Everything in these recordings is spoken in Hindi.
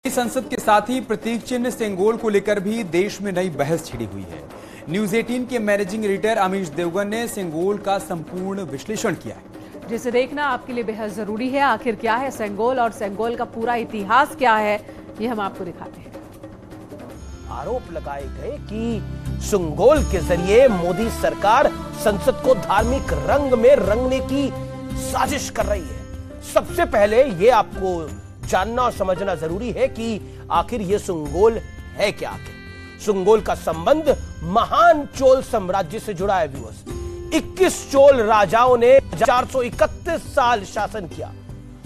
संसद के साथ ही प्रतीक चिन्ह सेंगोल को लेकर भी देश में नई बहस छिड़ी हुई है। न्यूज 18 के मैनेजिंग एडिटर अमीश देवगन ने सेंगोल का संपूर्ण विश्लेषण किया है, जिसे देखना आपके लिए बेहद जरूरी है। आखिर क्या है सेंगोल और सेंगोल का पूरा इतिहास क्या है, ये हम आपको दिखाते हैं। आरोप लगाए गए कि सेंगोल के जरिए मोदी सरकार संसद को धार्मिक रंग में रंगने की साजिश कर रही है। सबसे पहले ये आपको जानना और समझना जरूरी है कि आखिर ये सेंगोल है क्या। आखिर सेंगोल का संबंध महान चोल साम्राज्य से जुड़ा है। व्यूअर्स, 21 चोल राजाओं ने 431 साल शासन किया।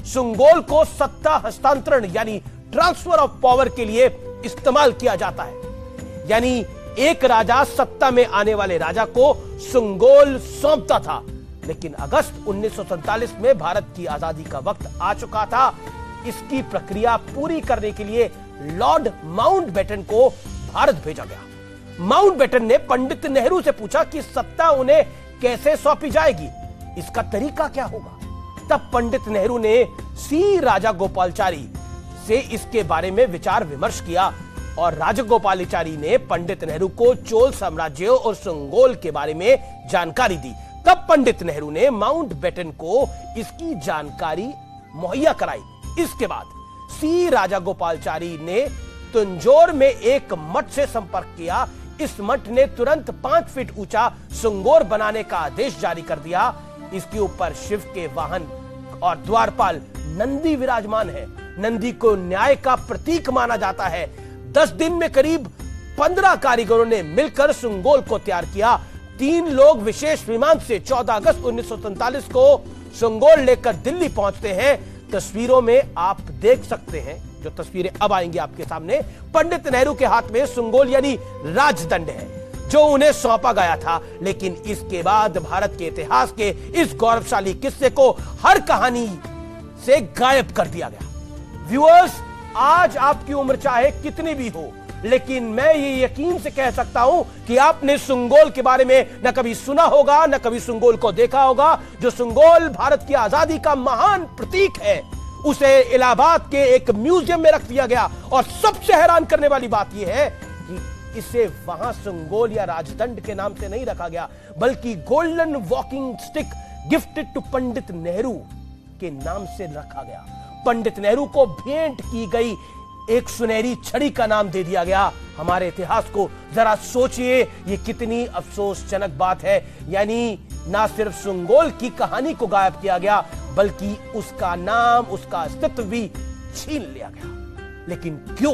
सेंगोल को सत्ता हस्तांतरण यानी ट्रांसफर ऑफ पावर के लिए इस्तेमाल किया जाता है। यानी एक राजा सत्ता में आने वाले राजा को सेंगोल सौंपता था, लेकिन अगस्त 1947 में भारत की आजादी का वक्त आ चुका था। इसकी प्रक्रिया पूरी करने के लिए लॉर्ड माउंटबेटन को भारत भेजा गया। माउंटबेटन ने पंडित नेहरू से पूछा कि सत्ता उन्हें कैसे सौंपी जाएगी, इसका तरीका क्या होगा। तब पंडित नेहरू ने सी राजागोपालाचारी से इसके बारे में विचार विमर्श किया और राजगोपालाचारी ने पंडित नेहरू को चोल साम्राज्य और सेंगोल के बारे में जानकारी दी। तब पंडित नेहरू ने माउंटबेटन को इसकी जानकारी मुहैया कराई। इसके बाद सी राजागोपालाचारी ने तंजौर में एक मठ से संपर्क किया। इस मठ ने तुरंत 5 फीट ऊंचा सेंगोल बनाने का आदेश जारी कर दिया। इसके ऊपर शिव के वाहन और द्वारपाल नंदी विराजमान है। नंदी को न्याय का प्रतीक माना जाता है। 10 दिन में करीब 15 कारीगरों ने मिलकर सेंगोल को तैयार किया। 3 लोग विशेष विमान से 14 अगस्त 1947 को सेंगोल लेकर दिल्ली पहुंचते हैं। तस्वीरों में आप देख सकते हैं, जो तस्वीरें अब आएंगी आपके सामने, पंडित नेहरू के हाथ में सेंगोल यानी राजदंड है, जो उन्हें सौंपा गया था। लेकिन इसके बाद भारत के इतिहास के इस गौरवशाली किस्से को हर कहानी से गायब कर दिया गया। व्यूअर्स, आज आपकी उम्र चाहे कितनी भी हो, लेकिन मैं ये यकीन से कह सकता हूं कि आपने सेंगोल के बारे में न कभी सुना होगा, न कभी सेंगोल को देखा होगा। जो सेंगोल भारत की आजादी का महान प्रतीक है, उसे इलाहाबाद के एक म्यूजियम में रख दिया गया। और सबसे हैरान करने वाली बात यह है कि इसे वहां सेंगोल या राजदंड के नाम से नहीं रखा गया, बल्कि golden walking stick gifted to Pandit Nehru के नाम से रखा गया। पंडित नेहरू को भेंट की गई एक सुनहरी छड़ी का नाम दे दिया गया। हमारे इतिहास को जरा सोचिए, ये कितनी अफसोसजनक बात है। यानी ना सिर्फ सेंगोल की कहानी को गायब किया गया, बल्कि उसका नाम, उसका अस्तित्व भी छीन लिया गया। लेकिन क्यों?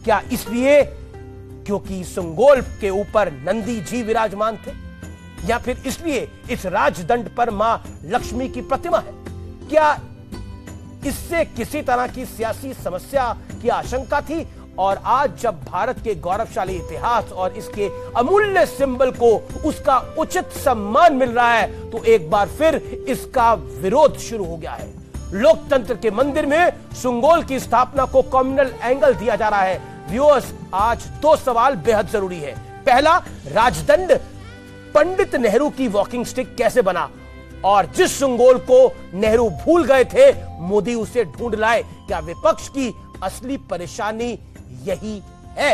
क्या इसलिए क्योंकि सेंगोल के ऊपर नंदी जी विराजमान थे, या फिर इसलिए इस राजदंड पर मां लक्ष्मी की प्रतिमा है? क्या इससे किसी तरह की सियासी समस्या की आशंका थी? और आज जब भारत के गौरवशाली इतिहास और इसके अमूल्य सिंबल को उसका उचित सम्मान मिल रहा है, तो एक बार फिर इसका विरोध शुरू हो गया है। लोकतंत्र के मंदिर में सेंगोल की स्थापना को कम्युनल एंगल दिया जा रहा है। व्यूअर्स, आज 2 सवाल बेहद जरूरी है। पहला, राजदंड पंडित नेहरू की वॉकिंग स्टिक कैसे बना? और जिस सेंगोल को नेहरू भूल गए थे, मोदी उसे ढूंढ लाए। क्या विपक्ष की असली परेशानी यही है?